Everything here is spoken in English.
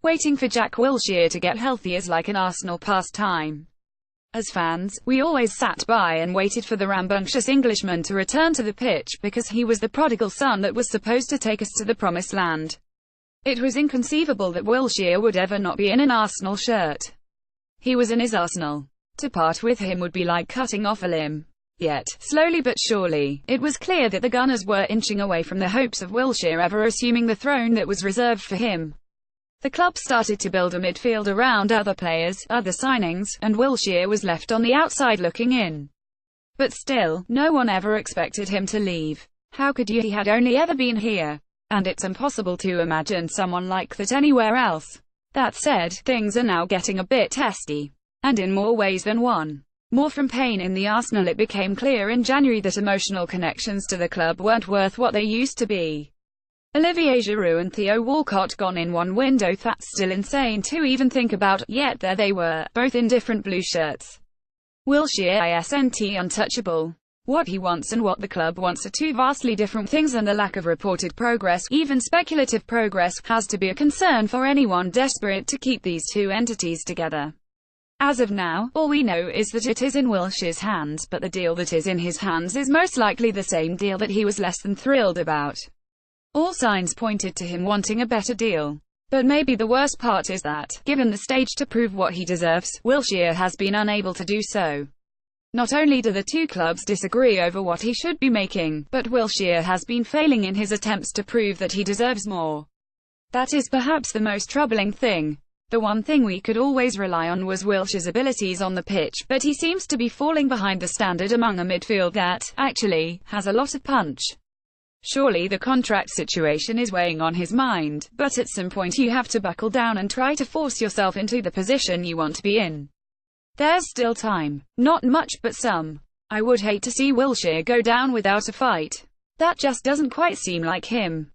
Waiting for Jack Wilshere to get healthy is like an Arsenal pastime. As fans, we always sat by and waited for the rambunctious Englishman to return to the pitch, because he was the prodigal son that was supposed to take us to the promised land. It was inconceivable that Wilshere would ever not be in an Arsenal shirt. He was in his Arsenal. To part with him would be like cutting off a limb. Yet, slowly but surely, it was clear that the Gunners were inching away from the hopes of Wilshere ever assuming the throne that was reserved for him. The club started to build a midfield around other players, other signings, and Wilshere was left on the outside looking in. But still, no one ever expected him to leave. How could you? He had only ever been here. And it's impossible to imagine someone like that anywhere else. That said, things are now getting a bit testy. And in more ways than one. More from pain in the Arsenal. It became clear in January that emotional connections to the club weren't worth what they used to be. Olivier Giroud and Theo Walcott gone in one window. That's still insane to even think about, yet there they were, both in different blue shirts. Wilshere isn't untouchable. What he wants and what the club wants are two vastly different things, and the lack of reported progress, even speculative progress, has to be a concern for anyone desperate to keep these two entities together. As of now, all we know is that it is in Wilshere's hands, but the deal that is in his hands is most likely the same deal that he was less than thrilled about. All signs pointed to him wanting a better deal. But maybe the worst part is that, given the stage to prove what he deserves, Wilshere has been unable to do so. Not only do the two clubs disagree over what he should be making, but Wilshere has been failing in his attempts to prove that he deserves more. That is perhaps the most troubling thing. The one thing we could always rely on was Wilshere's abilities on the pitch, but he seems to be falling behind the standard among a midfield that, actually, has a lot of punch. Surely the contract situation is weighing on his mind, but at some point you have to buckle down and try to force yourself into the position you want to be in. There's still time. Not much, but some. I would hate to see Wilshere go down without a fight. That just doesn't quite seem like him.